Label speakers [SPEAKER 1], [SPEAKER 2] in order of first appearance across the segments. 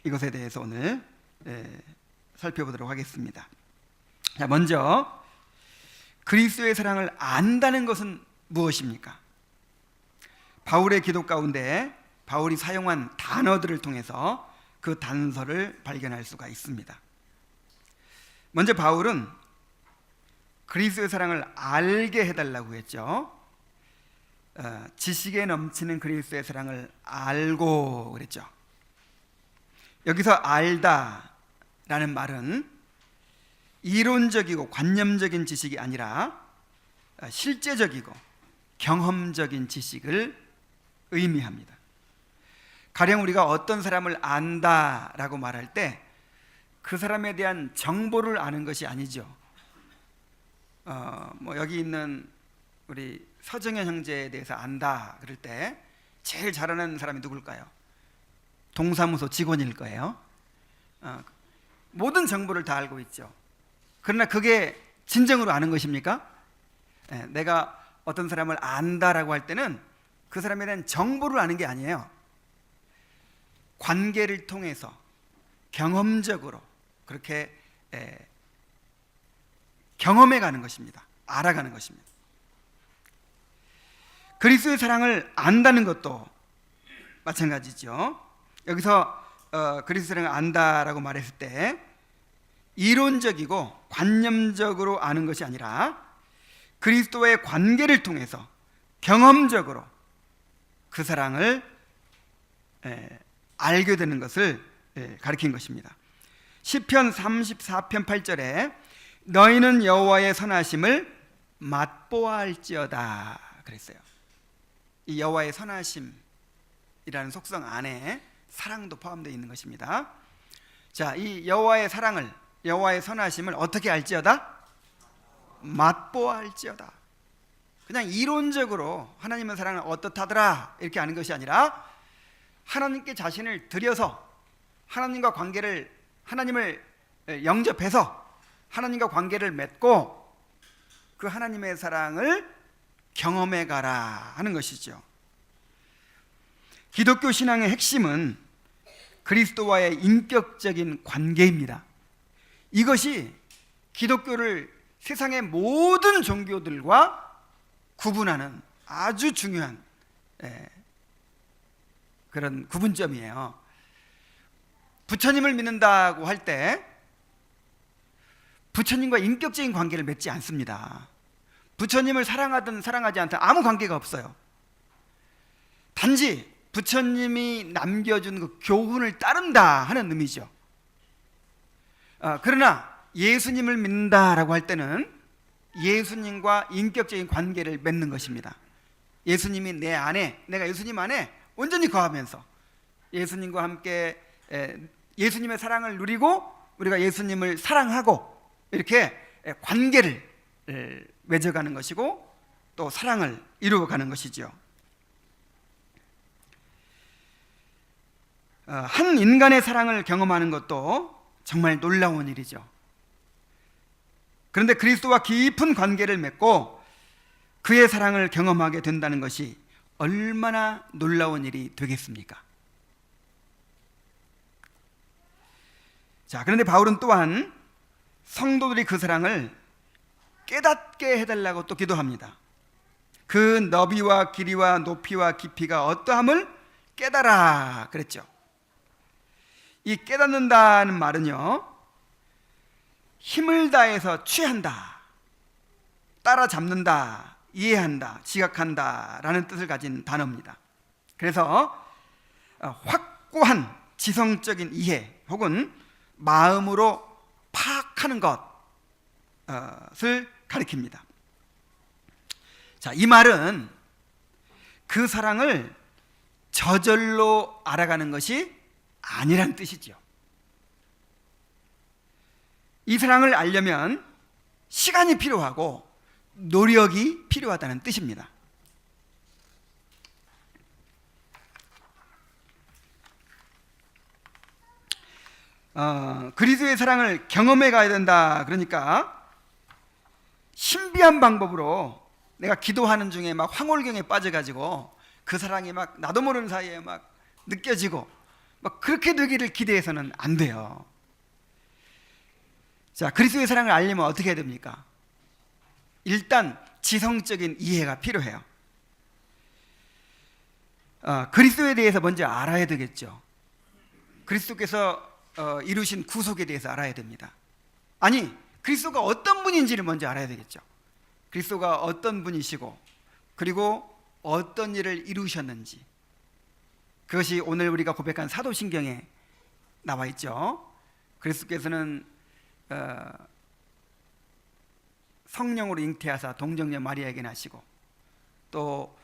[SPEAKER 1] 이것에 대해서 오늘 살펴보도록 하겠습니다. 자, 먼저 그리스도의 사랑을 안다는 것은 무엇입니까? 바울의 기도 가운데 바울이 사용한 단어들을 통해서 그 단서를 발견할 수가 있습니다. 먼저 바울은 그리스도의 사랑을 알게 해달라고 했죠. 지식에 넘치는 그리스도의 사랑을 알고 그랬죠. 여기서 알다라는 말은 이론적이고 관념적인 지식이 아니라 실제적이고 경험적인 지식을 의미합니다. 가령 우리가 어떤 사람을 안다라고 말할 때 그 사람에 대한 정보를 아는 것이 아니죠. 여기 있는 우리 서정현 형제에 대해서 안다 그럴 때 제일 잘하는 사람이 누굴까요? 동사무소 직원일 거예요. 모든 정보를 다 알고 있죠. 그러나 그게 진정으로 아는 것입니까? 내가 어떤 사람을 안다라고 할 때는 그 사람에 대한 정보를 아는 게 아니에요. 관계를 통해서 경험적으로 그렇게 경험해 가는 것입니다. 알아가는 것입니다. 그리스도의 사랑을 안다는 것도 마찬가지죠. 여기서 그리스도의 사랑을 안다라고 말했을 때 이론적이고 관념적으로 아는 것이 아니라 그리스도와의 관계를 통해서 경험적으로 그 사랑을 알게 되는 것을 가리킨 것입니다. 시편 34편 8절에 너희는 여호와의 선하심을 맛보아할지어다 그랬어요. 이 여호와의 선하심이라는 속성 안에 사랑도 포함되어 있는 것입니다. 자, 이 여호와의 사랑을, 여호와의 선하심을 어떻게 알지어다? 맛보아할지어다. 그냥 이론적으로 하나님의 사랑을 어떻다더라 이렇게 아는 것이 아니라 하나님께 자신을 들여서 하나님과 관계를, 하나님을 영접해서 하나님과 관계를 맺고 그 하나님의 사랑을 경험해 가라 하는 것이죠. 기독교 신앙의 핵심은 그리스도와의 인격적인 관계입니다. 이것이 기독교를 세상의 모든 종교들과 구분하는 아주 중요한 그런 구분점이에요. 부처님을 믿는다고 할 때 부처님과 인격적인 관계를 맺지 않습니다. 부처님을 사랑하든 사랑하지 않든 아무 관계가 없어요. 단지 부처님이 남겨준 그 교훈을 따른다 하는 의미죠. 그러나 예수님을 믿는다라고 할 때는 예수님과 인격적인 관계를 맺는 것입니다. 예수님이 내 안에, 내가 예수님 안에 온전히 거하면서 예수님과 함께 예수님의 사랑을 누리고 우리가 예수님을 사랑하고 이렇게 관계를 맺어가는 것이고 또 사랑을 이루어가는 것이죠. 한 인간의 사랑을 경험하는 것도 정말 놀라운 일이죠. 그런데 그리스도와 깊은 관계를 맺고 그의 사랑을 경험하게 된다는 것이 얼마나 놀라운 일이 되겠습니까? 자, 그런데 바울은 또한 성도들이 그 사랑을 깨닫게 해달라고 또 기도합니다. 그 너비와 길이와 높이와 깊이가 어떠함을 깨달아 그랬죠. 이 깨닫는다는 말은요, 힘을 다해서 취한다, 따라잡는다, 이해한다, 지각한다 라는 뜻을 가진 단어입니다. 그래서 확고한 지성적인 이해 혹은 마음으로 파악하는 것을 가리킵니다. 자, 이 말은 그 사랑을 저절로 알아가는 것이 아니란 뜻이죠. 이 사랑을 알려면 시간이 필요하고 노력이 필요하다는 뜻입니다. 그리스도의 사랑을 경험해 가야 된다. 그러니까 신비한 방법으로 내가 기도하는 중에 막 황홀경에 빠져가지고 그 사랑이 막 나도 모르는 사이에 막 느껴지고 막 그렇게 되기를 기대해서는 안 돼요. 자, 그리스도의 사랑을 알려면 어떻게 해야 됩니까? 일단 지성적인 이해가 필요해요. 그리스도에 대해서 먼저 알아야 되겠죠. 그리스도께서 이루신 구속에 대해서 알아야 됩니다. 아니, 그리스도가 어떤 분인지를 먼저 알아야 되겠죠. 그리스도가 어떤 분이시고 그리고 어떤 일을 이루셨는지, 그것이 오늘 우리가 고백한 사도신경에 나와 있죠. 그리스도께서는 성령으로 잉태하사 동정녀 마리아에게 나시고, 또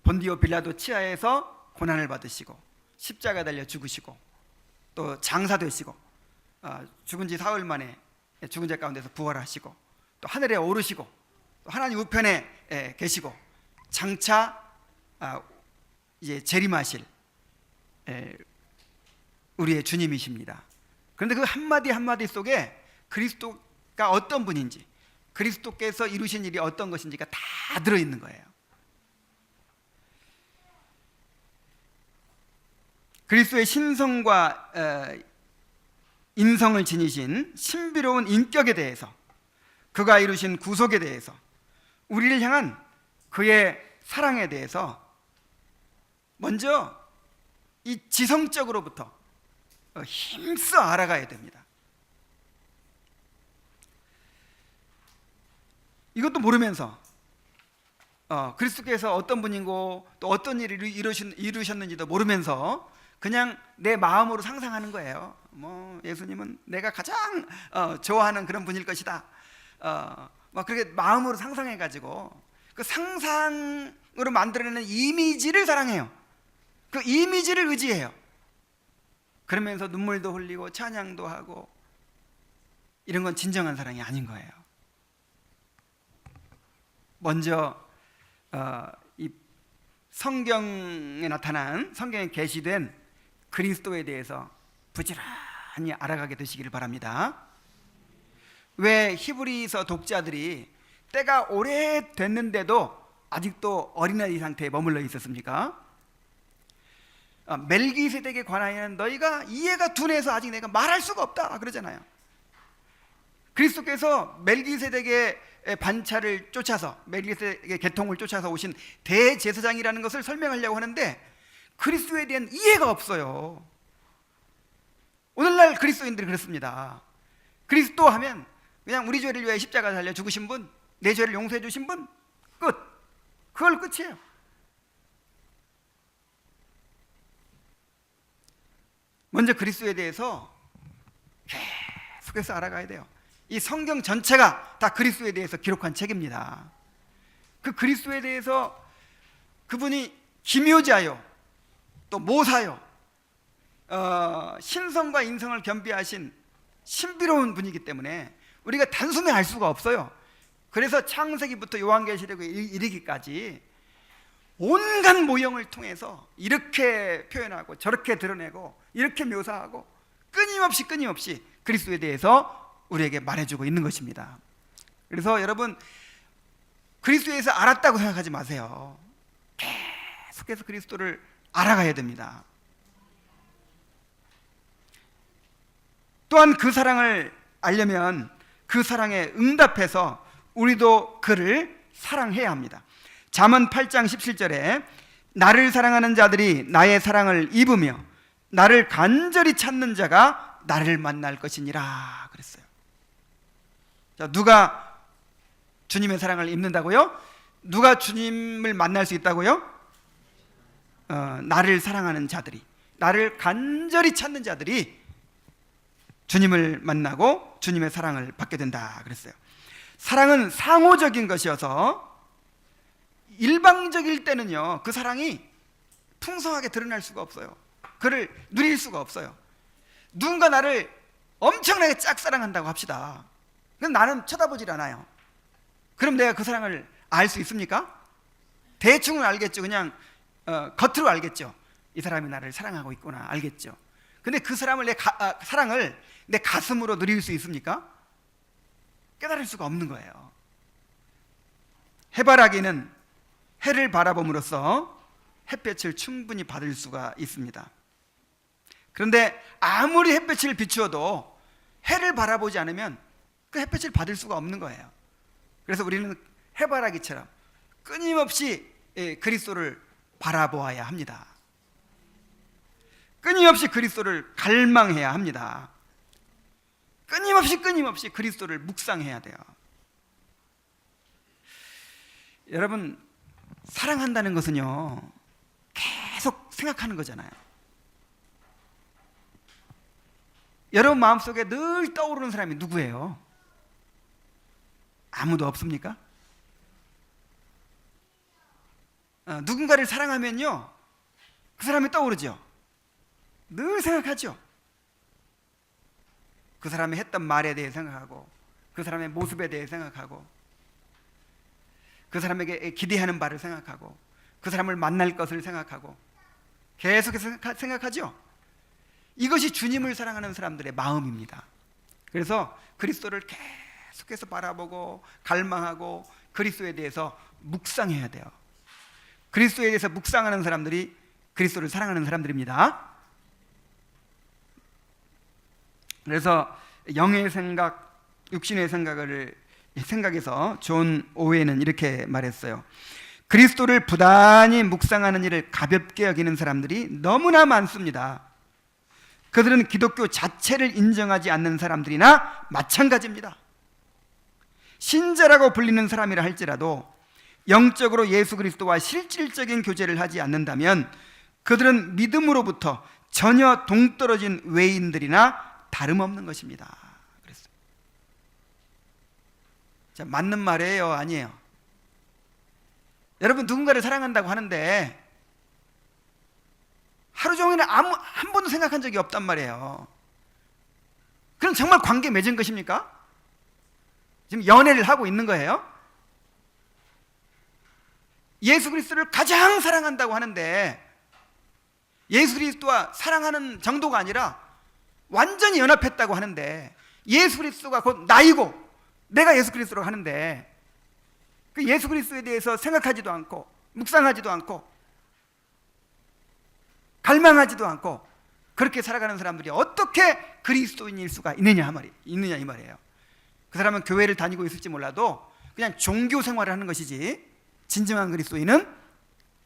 [SPEAKER 1] 본디오 빌라도 치하에서 고난을 받으시고 십자가 달려 죽으시고 또 장사되시고 죽은 지 사흘 만에 죽은 자 가운데서 부활하시고 또 하늘에 오르시고 또 하나님 우편에 계시고 장차 이제 재림하실 우리의 주님이십니다. 그런데 그 한마디 한마디 속에 그리스도가 어떤 분인지, 그리스도께서 이루신 일이 어떤 것인지가 다 들어있는 거예요. 그리스도의 신성과 인성을 지니신 신비로운 인격에 대해서, 그가 이루신 구속에 대해서, 우리를 향한 그의 사랑에 대해서 먼저 이 지성적으로부터 힘써 알아가야 됩니다. 이것도 모르면서 그리스도께서 어떤 분이고 또 어떤 일을 이루셨는지도 모르면서 그냥 내 마음으로 상상하는 거예요. 뭐 예수님은 내가 가장 좋아하는 그런 분일 것이다. 막 그렇게 마음으로 상상해가지고 그 상상으로 만들어내는 이미지를 사랑해요. 그 이미지를 의지해요. 그러면서 눈물도 흘리고 찬양도 하고, 이런 건 진정한 사랑이 아닌 거예요. 먼저 이 성경에 나타난, 성경에 게시된 그리스도에 대해서 부지런히 알아가게 되시기를 바랍니다. 왜 히브리서 독자들이 때가 오래됐는데도 아직도 어린아이 상태에 머물러 있었습니까? 멜기세덱에 관하여는 너희가 이해가 둔해서 아직 내가 말할 수가 없다 그러잖아요. 그리스도께서 멜기세덱의 반차를 쫓아서, 멜기세덱의 계통을 쫓아서 오신 대제사장이라는 것을 설명하려고 하는데 그리스도에 대한 이해가 없어요. 오늘날 그리스도인들이 그렇습니다. 그리스도 하면 그냥 우리 죄를 위해 십자가 달려 죽으신 분, 내 죄를 용서해 주신 분, 끝. 그걸 끝이에요. 먼저 그리스도에 대해서 계속해서 알아가야 돼요. 이 성경 전체가 다 그리스도에 대해서 기록한 책입니다. 그 그리스도에 대해서 그분이 기묘자요, 또 모사요, 신성과 인성을 겸비하신 신비로운 분이기 때문에 우리가 단숨에 알 수가 없어요. 그래서 창세기부터 요한계시록에 이르기까지 온갖 모형을 통해서 이렇게 표현하고 저렇게 드러내고 이렇게 묘사하고 끊임없이 그리스도에 대해서 우리에게 말해주고 있는 것입니다. 그래서 여러분, 그리스도에서 알았다고 생각하지 마세요. 계속해서 그리스도를 알아가야 됩니다. 또한 그 사랑을 알려면 그 사랑에 응답해서 우리도 그를 사랑해야 합니다. 잠언 8장 17절에 나를 사랑하는 자들이 나의 사랑을 입으며 나를 간절히 찾는 자가 나를 만날 것이니라 그랬어요. 자, 누가 주님의 사랑을 입는다고요? 누가 주님을 만날 수 있다고요? 나를 사랑하는 자들이, 나를 간절히 찾는 자들이 주님을 만나고 주님의 사랑을 받게 된다 그랬어요. 사랑은 상호적인 것이어서 일방적일 때는요, 그 사랑이 풍성하게 드러날 수가 없어요. 그를 누릴 수가 없어요. 누군가 나를 엄청나게 짝사랑한다고 합시다. 그럼 나는 쳐다보질 않아요. 그럼 내가 그 사랑을 알 수 있습니까? 대충은 알겠죠. 그냥 겉으로 알겠죠. 이 사람이 나를 사랑하고 있구나 알겠죠. 근데 그 사람을 사랑을 내 가슴으로 누릴 수 있습니까? 깨달을 수가 없는 거예요. 해바라기는 해를 바라봄으로써 햇볕을 충분히 받을 수가 있습니다. 그런데 아무리 햇볕을 비추어도 해를 바라보지 않으면 그 햇볕을 받을 수가 없는 거예요. 그래서 우리는 해바라기처럼 끊임없이 그리스도를 바라보아야 합니다. 끊임없이 그리스도를 갈망해야 합니다. 끊임없이 그리스도를 묵상해야 돼요. 여러분, 사랑한다는 것은요, 계속 생각하는 거잖아요. 여러분 마음속에 늘 떠오르는 사람이 누구예요? 아무도 없습니까? 누군가를 사랑하면요, 그 사람이 떠오르죠. 늘 생각하죠. 그 사람이 했던 말에 대해 생각하고, 그 사람의 모습에 대해 생각하고, 그 사람에게 기대하는 바를 생각하고, 그 사람을 만날 것을 생각하고, 계속해서 생각하죠. 이것이 주님을 사랑하는 사람들의 마음입니다. 그래서 그리스도를 계속해서 바라보고 갈망하고 그리스도에 대해서 묵상해야 돼요. 그리스도에 대해서 묵상하는 사람들이 그리스도를 사랑하는 사람들입니다. 그래서 영의 생각, 육신의 생각에서 존 오웨는 이렇게 말했어요. 그리스도를 부단히 묵상하는 일을 가볍게 여기는 사람들이 너무나 많습니다. 그들은 기독교 자체를 인정하지 않는 사람들이나 마찬가지입니다. 신자라고 불리는 사람이라 할지라도 영적으로 예수 그리스도와 실질적인 교제를 하지 않는다면 그들은 믿음으로부터 전혀 동떨어진 외인들이나 다름없는 것입니다. 그랬어요. 자, 맞는 말이에요, 아니에요? 여러분, 누군가를 사랑한다고 하는데 하루 종일 한 번도 생각한 적이 없단 말이에요. 그럼 정말 관계 맺은 것입니까? 지금 연애를 하고 있는 거예요? 예수 그리스도를 가장 사랑한다고 하는데 예수 그리스도와 사랑하는 정도가 아니라 완전히 연합했다고 하는데, 예수 그리스도가 곧 나이고 내가 예수 그리스도라고 하는데 그 예수 그리스도에 대해서 생각하지도 않고 묵상하지도 않고 갈망하지도 않고 그렇게 살아가는 사람들이 어떻게 그리스도인일 수가 있느냐 이 말이에요. 그 사람은 교회를 다니고 있을지 몰라도 그냥 종교 생활을 하는 것이지 진정한 그리스도인은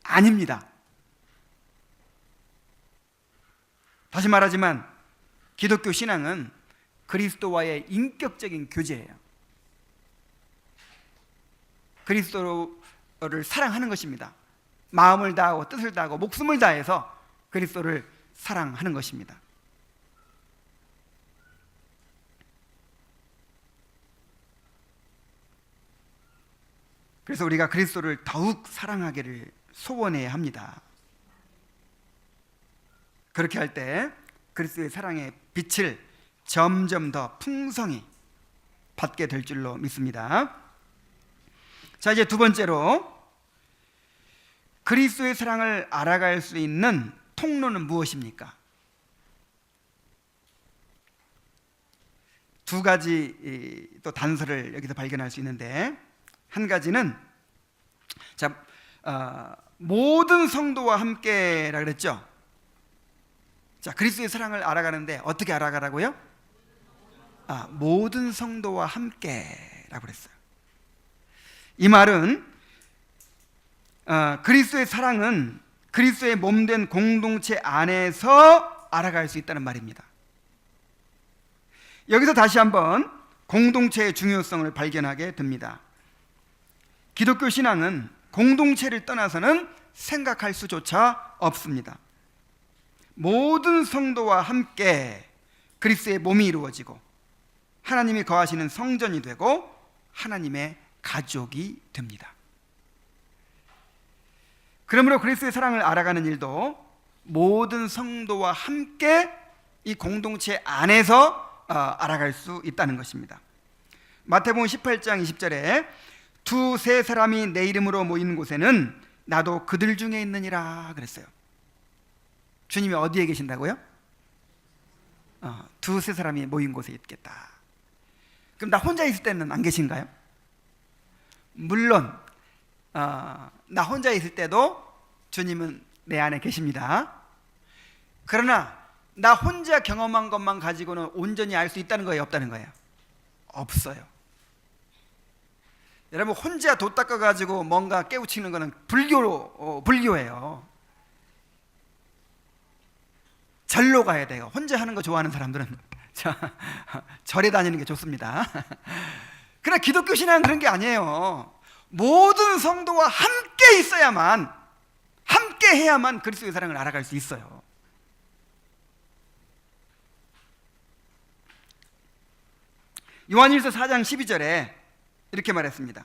[SPEAKER 1] 아닙니다. 다시 말하지만 기독교 신앙은 그리스도와의 인격적인 교제예요. 그리스도를 사랑하는 것입니다. 마음을 다하고 뜻을 다하고 목숨을 다해서 그리스도를 사랑하는 것입니다. 그래서 우리가 그리스도를 더욱 사랑하기를 소원해야 합니다. 그렇게 할 때 그리스도의 사랑의 빛을 점점 더 풍성히 받게 될 줄로 믿습니다. 자, 이제 두 번째로 그리스도의 사랑을 알아갈 수 있는 통로는 무엇입니까? 두 가지 또 단서를 여기서 발견할 수 있는데, 한 가지는 모든 성도와 함께라 그랬죠. 자, 그리스도의 사랑을 알아가는데 어떻게 알아가라고요? 모든 성도와 함께라고 그랬어요. 이 말은 그리스도의 사랑은 그리스도의 몸된 공동체 안에서 알아갈 수 있다는 말입니다. 여기서 다시 한번 공동체의 중요성을 발견하게 됩니다. 기독교 신앙은 공동체를 떠나서는 생각할 수조차 없습니다. 모든 성도와 함께 그리스도의 몸이 이루어지고 하나님이 거하시는 성전이 되고 하나님의 가족이 됩니다. 그러므로 그리스도의 사랑을 알아가는 일도 모든 성도와 함께 이 공동체 안에서 알아갈 수 있다는 것입니다. 마태복음 18장 20절에 두세 사람이 내 이름으로 모이는 곳에는 나도 그들 중에 있느니라 그랬어요. 주님이 어디에 계신다고요? 두세 사람이 모인 곳에 있겠다. 그럼 나 혼자 있을 때는 안 계신가요? 물론 나 혼자 있을 때도 주님은 내 안에 계십니다. 그러나 나 혼자 경험한 것만 가지고는 온전히 알 수 있다는 거예요, 없다는 거예요? 없어요. 여러분, 혼자 도 닦아가지고 뭔가 깨우치는 거는 불교예요. 절로 가야 돼요. 혼자 하는 거 좋아하는 사람들은 절에 다니는 게 좋습니다. 그러나 기독교 신앙은 그런 게 아니에요. 모든 성도와 함께 있어야만, 함께 해야만 그리스도의 사랑을 알아갈 수 있어요. 요한일서 4장 12절에 이렇게 말했습니다.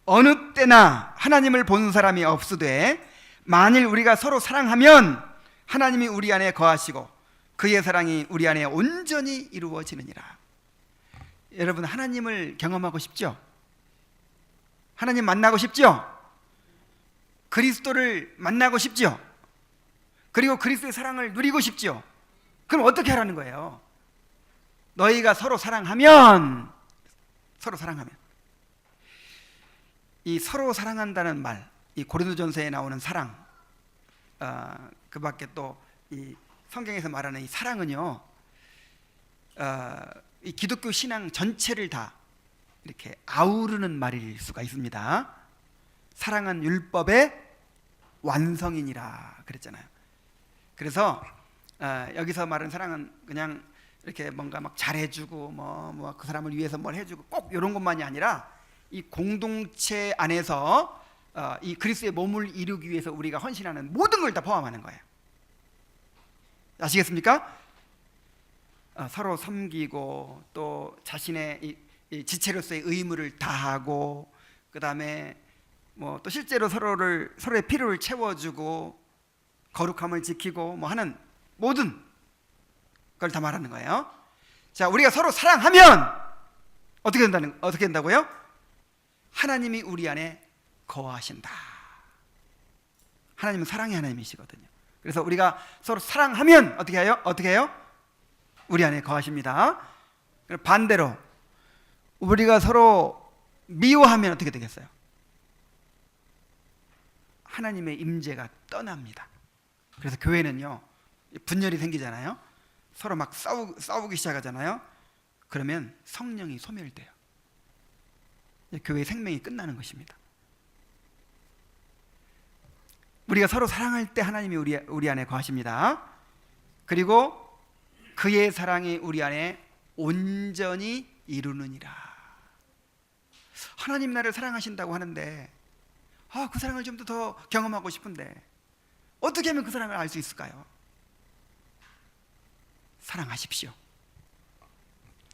[SPEAKER 1] 어느 때나 하나님을 본 사람이 없으되 만일 우리가 서로 사랑하면 하나님이 우리 안에 거하시고 그의 사랑이 우리 안에 온전히 이루어지느니라. 여러분, 하나님을 경험하고 싶죠? 하나님 만나고 싶죠? 그리스도를 만나고 싶죠? 그리고 그리스도의 사랑을 누리고 싶죠? 그럼 어떻게 하라는 거예요? 너희가 서로 사랑하면, 이 서로 사랑한다는 말, 이 고린도전서에 나오는 사랑, 그 밖에 또 이 성경에서 말하는 이 사랑은요, 이 기독교 신앙 전체를 다 이렇게 아우르는 말일 수가 있습니다. 사랑은 율법의 완성이니라 그랬잖아요. 그래서 여기서 말하는 사랑은 그냥 이렇게 뭔가 막 잘해주고 뭐 그 사람을 위해서 뭘 해주고 꼭 이런 것만이 아니라 이 공동체 안에서 이 그리스도의 몸을 이루기 위해서 우리가 헌신하는 모든 걸 다 포함하는 거예요. 아시겠습니까? 서로 섬기고 또 자신의 이 지체로서의 의무를 다하고, 그 다음에 뭐 또 실제로 서로의 필요를 채워주고 거룩함을 지키고 뭐 하는 모든 걸 다 말하는 거예요. 자, 우리가 서로 사랑하면 어떻게 된다고요? 하나님이 우리 안에 거하신다. 하나님은 사랑의 하나님이시거든요. 그래서 우리가 서로 사랑하면 어떻게 해요? 우리 안에 거하십니다. 반대로 우리가 서로 미워하면 어떻게 되겠어요? 하나님의 임재가 떠납니다. 그래서 교회는요, 분열이 생기잖아요. 서로 막 싸우기 시작하잖아요. 그러면 성령이 소멸돼요. 교회의 생명이 끝나는 것입니다. 우리가 서로 사랑할 때 하나님이 우리 안에 거하십니다. 그리고 그의 사랑이 우리 안에 온전히 이루느니라. 하나님 나를 사랑하신다고 하는데 그 사랑을 좀 더 경험하고 싶은데 어떻게 하면 그 사랑을 알 수 있을까요? 사랑하십시오.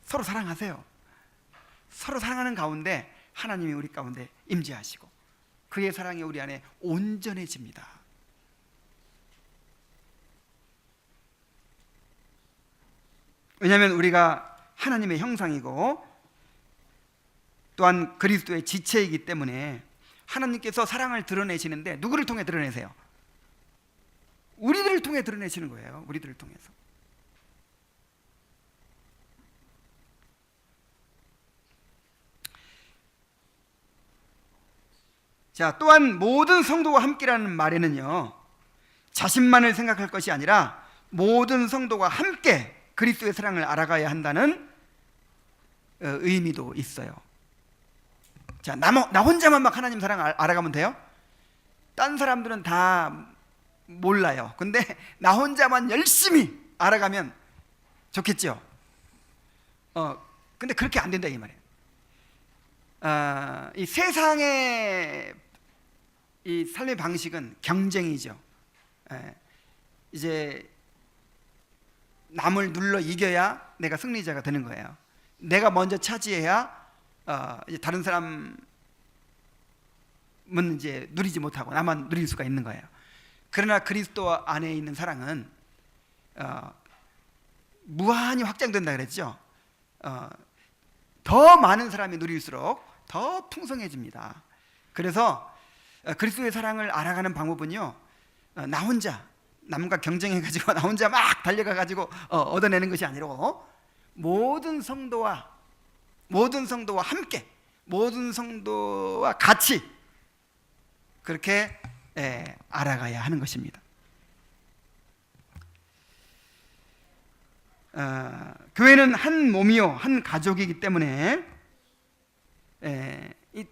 [SPEAKER 1] 서로 사랑하세요. 서로 사랑하는 가운데 하나님이 우리 가운데 임재하시고 그의 사랑이 우리 안에 온전해집니다. 왜냐하면 우리가 하나님의 형상이고 또한 그리스도의 지체이기 때문에 하나님께서 사랑을 드러내시는데 누구를 통해 드러내세요? 우리들을 통해 드러내시는 거예요. 우리들을 통해서. 자, 또한 모든 성도와 함께라는 말에는요, 자신만을 생각할 것이 아니라 모든 성도가 함께 그리스도의 사랑을 알아가야 한다는 의미도 있어요. 자, 나 혼자만 막 하나님 사랑 알아가면 돼요? 딴 사람들은 다 몰라요. 근데 나 혼자만 열심히 알아가면 좋겠죠. 근데 그렇게 안 된다 이 말이에요. 이 세상의 이 삶의 방식은 경쟁이죠. 이제 남을 눌러 이겨야 내가 승리자가 되는 거예요. 내가 먼저 차지해야 이제 다른 사람은 이제 누리지 못하고 나만 누릴 수가 있는 거예요. 그러나 그리스도 안에 있는 사랑은 무한히 확장된다 그랬죠. 더 많은 사람이 누릴수록 더 풍성해집니다. 그래서 그리스도의 사랑을 알아가는 방법은요, 나 혼자 남과 경쟁해가지고 나 혼자 막 달려가가지고 얻어내는 것이 아니고 모든 성도와 함께, 모든 성도와 같이 그렇게 알아가야 하는 것입니다. 교회는 한 몸이요 한 가족이기 때문에 이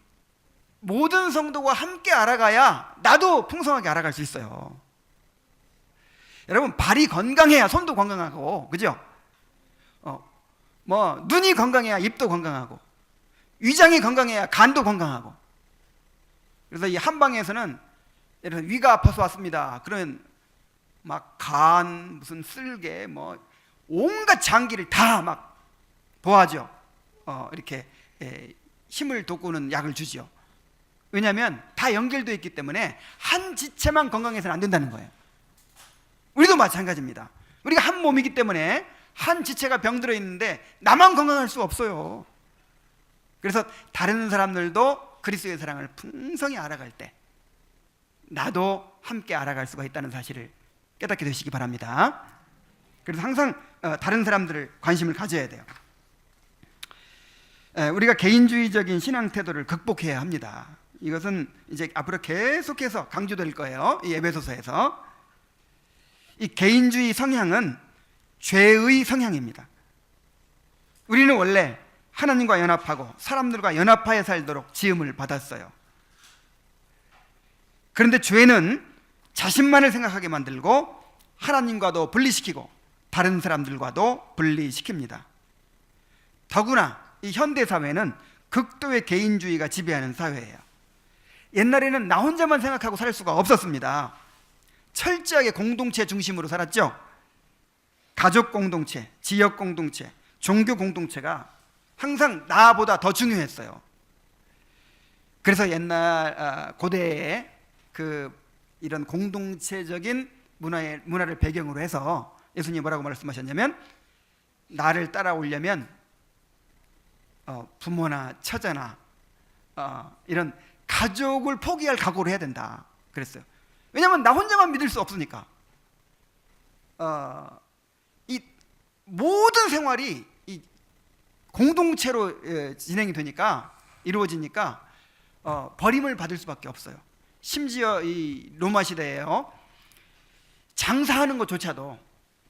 [SPEAKER 1] 모든 성도가 함께 알아가야 나도 풍성하게 알아갈 수 있어요. 여러분, 발이 건강해야 손도 건강하고, 그죠? 뭐 눈이 건강해야 입도 건강하고, 위장이 건강해야 간도 건강하고. 그래서 이 한방에서는 예를 들어 위가 아파서 왔습니다. 그러면 막 간, 무슨 쓸개, 뭐 온갖 장기를 다 막 도와줘. 이렇게 힘을 돋구는 약을 주죠. 왜냐하면 다 연결되어 있기 때문에 한 지체만 건강해서는 안 된다는 거예요. 우리도 마찬가지입니다. 우리가 한 몸이기 때문에 한 지체가 병들어 있는데 나만 건강할 수 없어요. 그래서 다른 사람들도 그리스도의 사랑을 풍성히 알아갈 때 나도 함께 알아갈 수가 있다는 사실을 깨닫게 되시기 바랍니다. 그래서 항상 다른 사람들을 관심을 가져야 돼요. 우리가 개인주의적인 신앙 태도를 극복해야 합니다. 이것은 이제 앞으로 계속해서 강조될 거예요. 이 에베소서에서. 이 개인주의 성향은 죄의 성향입니다. 우리는 원래 하나님과 연합하고 사람들과 연합하여 살도록 지음을 받았어요. 그런데 죄는 자신만을 생각하게 만들고 하나님과도 분리시키고 다른 사람들과도 분리시킵니다. 더구나 이 현대사회는 극도의 개인주의가 지배하는 사회예요. 옛날에는 나 혼자만 생각하고 살 수가 없었습니다. 철저하게 공동체 중심으로 살았죠. 가족 공동체, 지역 공동체, 종교 공동체가 항상 나보다 더 중요했어요. 그래서 옛날 고대에 이런 공동체적인 문화를 배경으로 해서 예수님이 뭐라고 말씀하셨냐면, 나를 따라오려면 부모나 처자나 이런 가족을 포기할 각오를 해야 된다 그랬어요. 왜냐하면 나 혼자만 믿을 수 없으니까. 이 모든 생활이 이 공동체로 진행이 되니까, 이루어지니까 버림을 받을 수밖에 없어요. 심지어 이 로마 시대에요, 장사하는 것조차도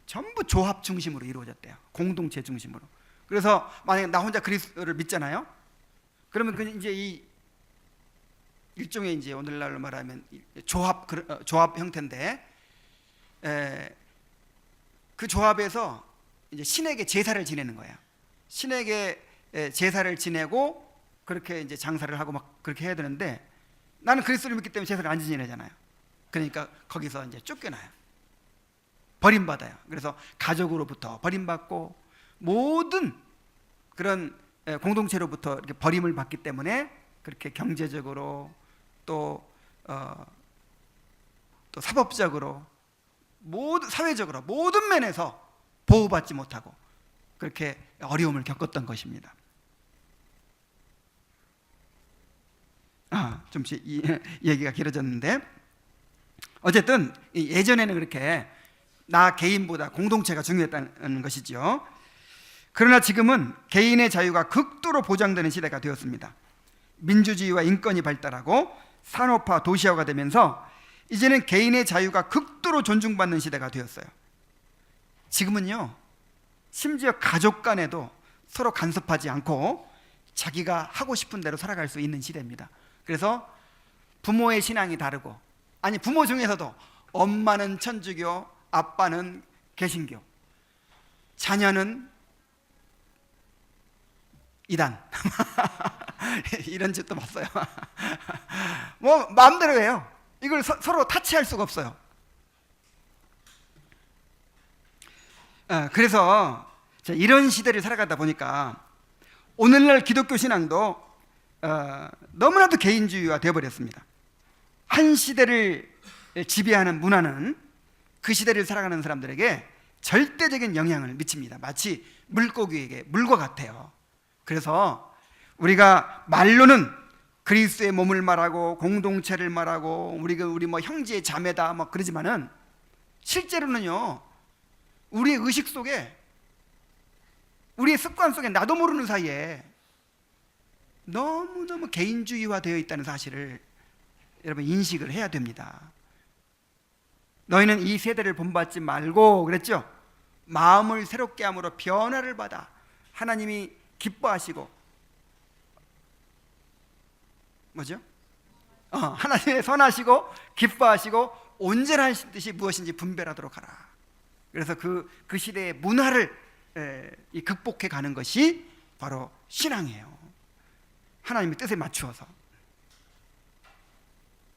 [SPEAKER 1] 전부 조합 중심으로 이루어졌대요. 공동체 중심으로. 그래서 만약에 나 혼자 그리스도를 믿잖아요. 그러면 이제 이 일종의 이제 오늘날로 말하면 조합 형태인데, 그 조합에서 이제 신에게 제사를 지내는 거예요. 신에게 제사를 지내고 그렇게 이제 장사를 하고 막 그렇게 해야 되는데, 나는 그리스도를 믿기 때문에 제사를 안 지내잖아요. 그러니까 거기서 이제 쫓겨나요. 버림받아요. 그래서 가족으로부터 버림받고 모든 그런 공동체로부터 이렇게 버림을 받기 때문에 그렇게 경제적으로 또 사법적으로 사회적으로 모든 면에서 보호받지 못하고 그렇게 어려움을 겪었던 것입니다. 좀씩 이 얘기가 길어졌는데, 어쨌든 예전에는 그렇게 나 개인보다 공동체가 중요했다는 것이죠. 그러나 지금은 개인의 자유가 극도로 보장되는 시대가 되었습니다. 민주주의와 인권이 발달하고 산업화, 도시화가 되면서 이제는 개인의 자유가 극도로 존중받는 시대가 되었어요. 지금은요, 심지어 가족 간에도 서로 간섭하지 않고 자기가 하고 싶은 대로 살아갈 수 있는 시대입니다. 그래서 부모의 신앙이 다르고, 아니 부모 중에서도 엄마는 천주교, 아빠는 개신교, 자녀는 이단 이런 짓도 봤어요. 뭐 마음대로 해요. 이걸 서로 타치할 수가 없어요. 그래서 이런 시대를 살아가다 보니까 오늘날 기독교 신앙도 너무나도 개인주의화 되어버렸습니다. 한 시대를 지배하는 문화는 그 시대를 살아가는 사람들에게 절대적인 영향을 미칩니다. 마치 물고기에게 물과 같아요. 그래서 우리가 말로는 그리스도의 몸을 말하고 공동체를 말하고 우리 뭐 형제 자매다 뭐 그러지만은 실제로는요, 우리의 의식 속에, 우리의 습관 속에 나도 모르는 사이에 너무너무 개인주의화 되어 있다는 사실을 여러분 인식을 해야 됩니다. 너희는 이 세대를 본받지 말고 그랬죠? 마음을 새롭게 함으로 변화를 받아 하나님이 기뻐하시고 뭐죠? 하나님의 선하시고 기뻐하시고 온전한 뜻이 무엇인지 분별하도록 하라. 그래서 그 시대의 문화를 극복해 가는 것이 바로 신앙이에요. 하나님의 뜻에 맞추어서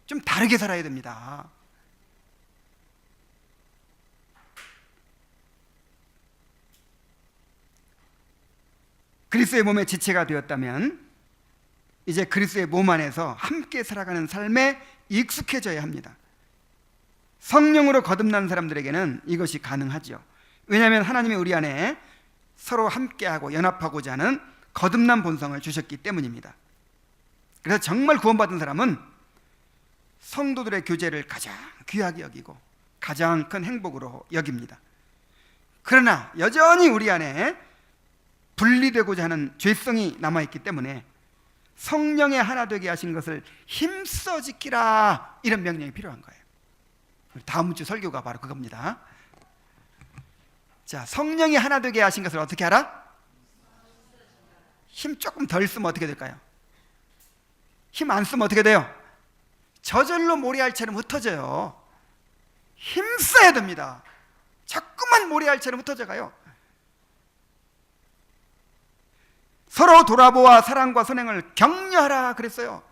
[SPEAKER 1] 좀 다르게 살아야 됩니다. 그리스도의 몸의 지체가 되었다면 이제 그리스도의 몸 안에서 함께 살아가는 삶에 익숙해져야 합니다. 성령으로 거듭난 사람들에게는 이것이 가능하죠. 왜냐하면 하나님이 우리 안에 서로 함께하고 연합하고자 하는 거듭난 본성을 주셨기 때문입니다. 그래서 정말 구원받은 사람은 성도들의 교제를 가장 귀하게 여기고 가장 큰 행복으로 여깁니다. 그러나 여전히 우리 안에 분리되고자 하는 죄성이 남아있기 때문에 성령의 하나 되게 하신 것을 힘써 지키라, 이런 명령이 필요한 거예요. 다음 주 설교가 바로 그겁니다. 자, 성령이 하나 되게 하신 것을 어떻게 하라? 힘 조금 덜 쓰면 어떻게 될까요? 힘 안 쓰면 어떻게 돼요? 저절로 모래알처럼 흩어져요. 힘 써야 됩니다. 자꾸만 모래알처럼 흩어져 가요. 서로 돌아보아 사랑과 선행을 격려하라 그랬어요.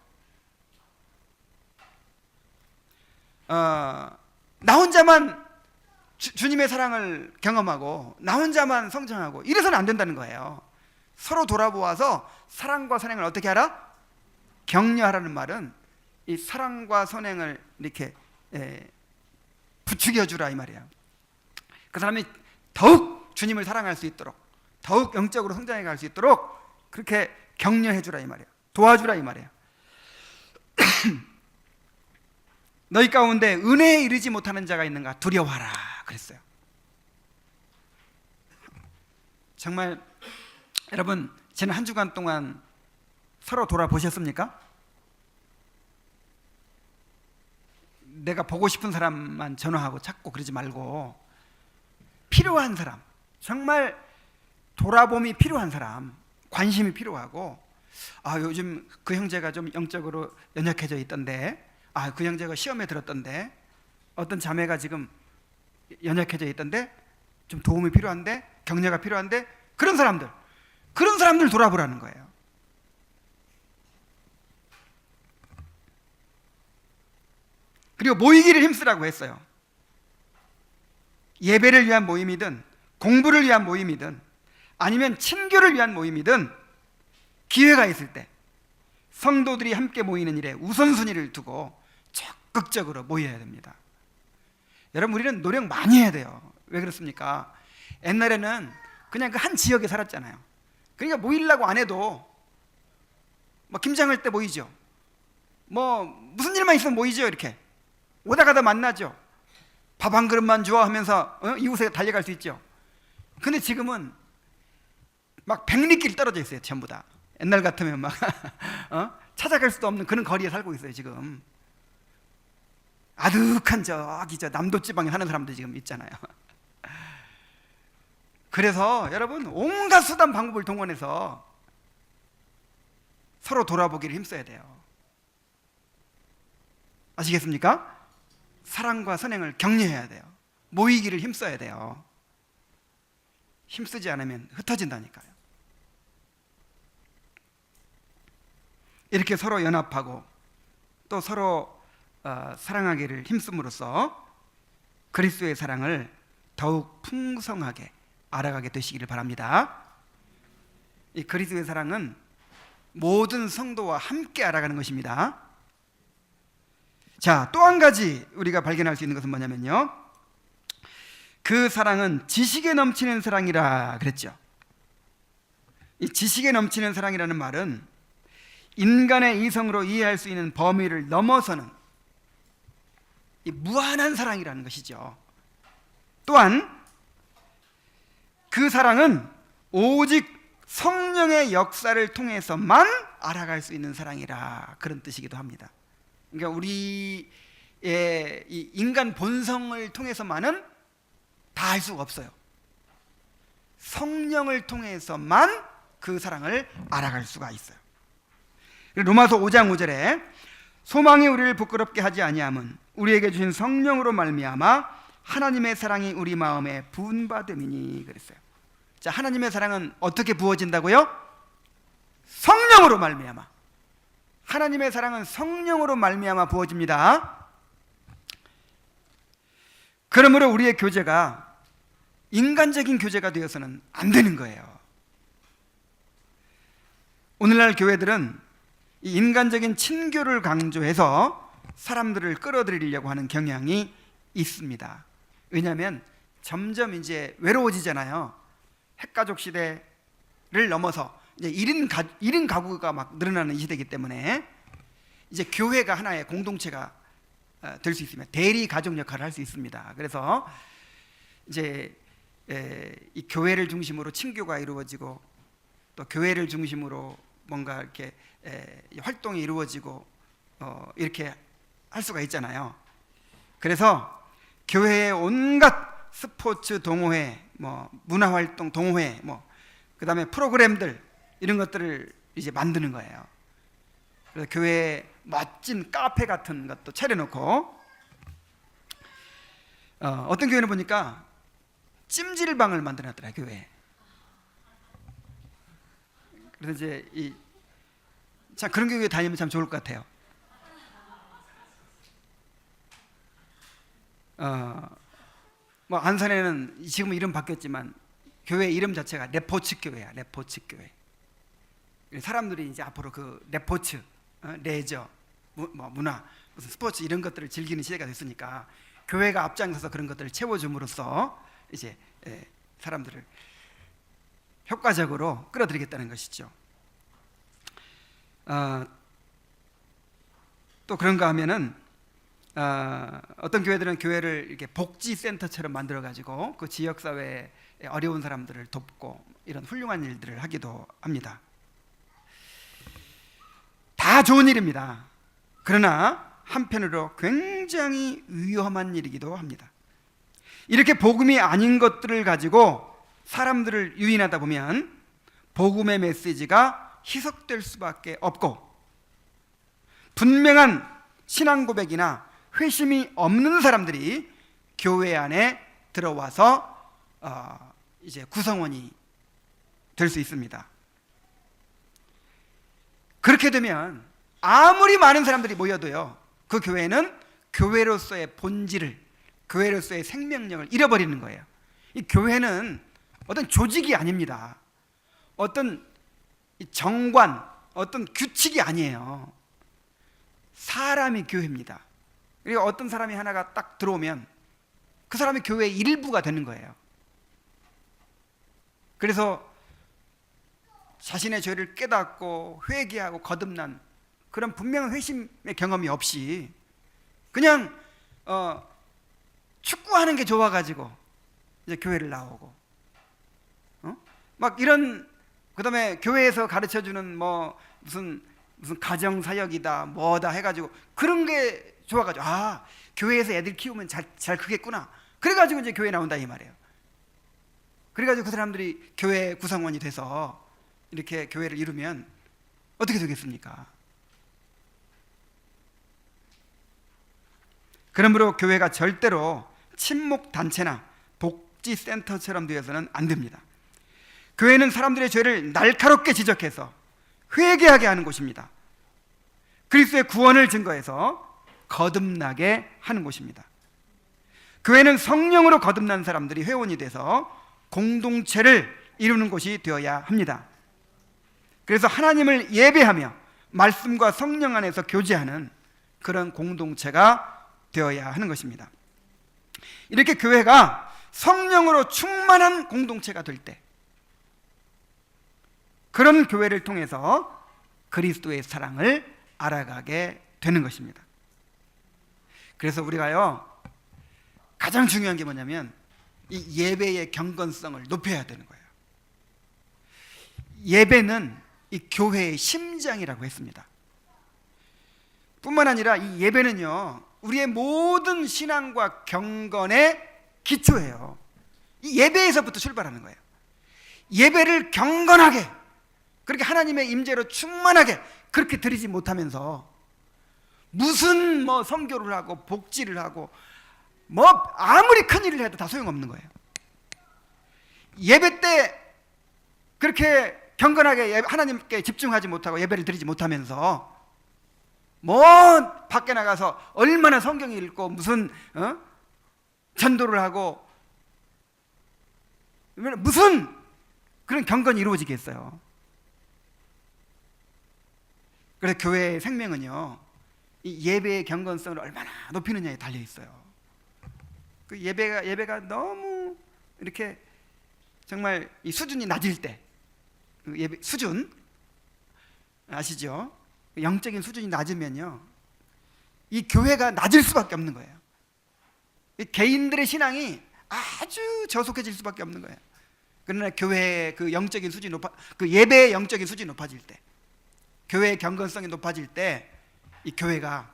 [SPEAKER 1] 나 혼자만 주님의 사랑을 경험하고 나 혼자만 성장하고 이래서는 안 된다는 거예요. 서로 돌아보아서 사랑과 선행을 어떻게 하라? 격려하라는 말은 이 사랑과 선행을 이렇게 부추겨 주라 이 말이에요. 그 사람이 더욱 주님을 사랑할 수 있도록, 더욱 영적으로 성장해 갈 수 있도록 그렇게 격려해 주라 이 말이에요. 도와주라 이 말이에요. 너희 가운데 은혜에 이르지 못하는 자가 있는가? 두려워하라 그랬어요. 정말 여러분, 지난 한 주간 동안 서로 돌아보셨습니까? 내가 보고 싶은 사람만 전화하고 찾고 그러지 말고 필요한 사람, 정말 돌아봄이 필요한 사람, 관심이 필요하고, 요즘 그 형제가 좀 영적으로 연약해져 있던데, 그 형제가 시험에 들었던데, 어떤 자매가 지금 연약해져 있던데 좀 도움이 필요한데, 격려가 필요한데, 그런 사람들 돌아보라는 거예요. 그리고 모이기를 힘쓰라고 했어요. 예배를 위한 모임이든 공부를 위한 모임이든 아니면 친교를 위한 모임이든 기회가 있을 때 성도들이 함께 모이는 일에 우선순위를 두고 적극적으로 모여야 됩니다. 여러분, 우리는 노력 많이 해야 돼요. 왜 그렇습니까? 옛날에는 그냥 그 한 지역에 살았잖아요. 그러니까 모이려고 안 해도 김장할 때 모이죠. 무슨 일만 있으면 모이죠. 이렇게 오다 가다 만나죠. 밥 한 그릇만 줘 하면서 이웃에 달려갈 수 있죠. 근데 지금은 막 백리길 떨어져 있어요. 전부 다. 옛날 같으면 막 찾아갈 수도 없는 그런 거리에 살고 있어요. 지금 아득한 저기 남도 지방에 사는 사람들 지금 있잖아요. 그래서 여러분, 온갖 수단 방법을 동원해서 서로 돌아보기를 힘써야 돼요. 아시겠습니까? 사랑과 선행을 격려해야 돼요. 모이기를 힘써야 돼요. 힘쓰지 않으면 흩어진다니까요. 이렇게 서로 연합하고 또 서로 사랑하기를 힘씀으로써 그리스도의 사랑을 더욱 풍성하게 알아가게 되시기를 바랍니다. 이 그리스도의 사랑은 모든 성도와 함께 알아가는 것입니다. 자, 또 한 가지 우리가 발견할 수 있는 것은 뭐냐면요, 그 사랑은 지식에 넘치는 사랑이라 그랬죠. 이 지식에 넘치는 사랑이라는 말은 인간의 이성으로 이해할 수 있는 범위를 넘어서는 이 무한한 사랑이라는 것이죠. 또한 그 사랑은 오직 성령의 역사를 통해서만 알아갈 수 있는 사랑이라, 그런 뜻이기도 합니다. 그러니까 우리의 이 인간 본성을 통해서만은 다 알 수가 없어요. 성령을 통해서만 그 사랑을 알아갈 수가 있어요. 로마서 5장 5절에 소망이 우리를 부끄럽게 하지 아니함은 우리에게 주신 성령으로 말미암아 하나님의 사랑이 우리 마음에 부은받음이니 그랬어요. 자, 하나님의 사랑은 어떻게 부어진다고요? 성령으로 말미암아. 하나님의 사랑은 성령으로 말미암아 부어집니다. 그러므로 우리의 교제가 인간적인 교제가 되어서는 안 되는 거예요. 오늘날 교회들은 이 인간적인 친교를 강조해서 사람들을 끌어들이려고 하는 경향이 있습니다. 왜냐하면 점점 이제 외로워지잖아요. 핵가족 시대를 넘어서 이제 1인 가구가 막 늘어나는 이 시대이기 때문에 이제 교회가 하나의 공동체가 될 수 있으면 대리 가족 역할을 할 수 있습니다. 그래서 이제 이 교회를 중심으로 친교가 이루어지고 또 교회를 중심으로 뭔가 이렇게 활동이 이루어지고 이렇게 할 수가 있잖아요. 그래서 교회의 온갖 스포츠 동호회, 뭐 문화활동 동호회, 뭐 그다음에 프로그램들 이런 것들을 이제 만드는 거예요. 그래서 교회에 멋진 카페 같은 것도 차려놓고 어떤 교회는 보니까 찜질방을 만들어놨더라, 교회에. 그래서 이제 참 그런 교회 다니면 참 좋을 것 같아요. 뭐 안산에는 지금 이름 바뀌었지만 교회 이름 자체가 레포츠 교회야, 레포츠 교회. 사람들이 이제 앞으로 그 레포츠, 레저, 뭐 문화, 무슨 스포츠 이런 것들을 즐기는 시대가 됐으니까 교회가 앞장서서 그런 것들을 채워줌으로써 이제 사람들을 효과적으로 끌어들이겠다는 것이죠. 또 그런가 하면은 어떤 교회들은 교회를 이렇게 복지센터처럼 만들어 가지고 그 지역 사회에 어려운 사람들을 돕고 이런 훌륭한 일들을 하기도 합니다. 다 좋은 일입니다. 그러나 한편으로 굉장히 위험한 일이기도 합니다. 이렇게 복음이 아닌 것들을 가지고 사람들을 유인하다 보면 복음의 메시지가 희석될 수밖에 없고 분명한 신앙 고백이나 회심이 없는 사람들이 교회 안에 들어와서 이제 구성원이 될 수 있습니다. 그렇게 되면 아무리 많은 사람들이 모여도요, 그 교회는 교회로서의 본질을, 교회로서의 생명력을 잃어버리는 거예요. 이 교회는 어떤 조직이 아닙니다. 어떤 정관, 어떤 규칙이 아니에요. 사람이 교회입니다. 그리고 어떤 사람이 하나가 딱 들어오면 그 사람이 교회의 일부가 되는 거예요. 그래서 자신의 죄를 깨닫고 회개하고 거듭난 그런 분명한 회심의 경험이 없이 그냥 축구하는 게 좋아가지고 이제 교회를 나오고 막 이런, 그다음에 교회에서 가르쳐주는 뭐 무슨 가정 사역이다 뭐다 해가지고 그런 게 좋아가지고 교회에서 애들 키우면 잘 크겠구나, 그래가지고 이제 교회 나온다 이 말이에요. 그래가지고 그 사람들이 교회 구성원이 돼서 이렇게 교회를 이루면 어떻게 되겠습니까? 그러므로 교회가 절대로 친목단체나 복지센터처럼 되어서는 안 됩니다. 교회는 사람들의 죄를 날카롭게 지적해서 회개하게 하는 곳입니다. 그리스도의 구원을 증거해서 거듭나게 하는 곳입니다. 교회는 성령으로 거듭난 사람들이 회원이 돼서 공동체를 이루는 곳이 되어야 합니다. 그래서 하나님을 예배하며 말씀과 성령 안에서 교제하는 그런 공동체가 되어야 하는 것입니다. 이렇게 교회가 성령으로 충만한 공동체가 될 때, 그런 교회를 통해서 그리스도의 사랑을 알아가게 되는 것입니다. 그래서 우리가요, 가장 중요한 게 뭐냐면 이 예배의 경건성을 높여야 되는 거예요. 예배는 이 교회의 심장이라고 했습니다. 뿐만 아니라 이 예배는요, 우리의 모든 신앙과 경건의 기초예요. 이 예배에서부터 출발하는 거예요. 예배를 경건하게, 그렇게 하나님의 임재로 충만하게 그렇게 드리지 못하면서 무슨 뭐 선교를 하고 복지를 하고 뭐 아무리 큰 일을 해도 다 소용없는 거예요. 예배 때 그렇게 경건하게 하나님께 집중하지 못하고 예배를 드리지 못하면서 뭐 밖에 나가서 얼마나 성경 읽고 무슨 전도를 하고 무슨 그런 경건이 이루어지겠어요. 그래서 교회의 생명은요, 이 예배의 경건성을 얼마나 높이느냐에 달려 있어요. 그 예배가 너무 이렇게 정말 이 수준이 낮을 때, 그 예배 수준 아시죠? 영적인 수준이 낮으면요, 이 교회가 낮을 수밖에 없는 거예요. 이 개인들의 신앙이 아주 저속해질 수밖에 없는 거예요. 그러나 교회의 그 영적인 수준이 그 예배의 영적인 수준이 높아질 때, 교회의 경건성이 높아질 때 이 교회가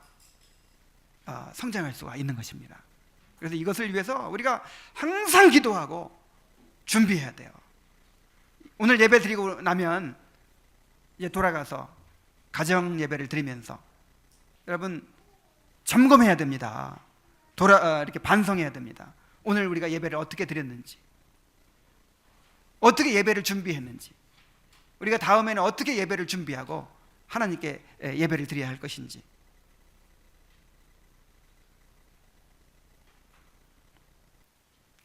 [SPEAKER 1] 성장할 수가 있는 것입니다. 그래서 이것을 위해서 우리가 항상 기도하고 준비해야 돼요. 오늘 예배 드리고 나면 이제 돌아가서 가정 예배를 드리면서 여러분 점검해야 됩니다. 이렇게 반성해야 됩니다. 오늘 우리가 예배를 어떻게 드렸는지, 어떻게 예배를 준비했는지, 우리가 다음에는 어떻게 예배를 준비하고 하나님께 예배를 드려야 할 것인지.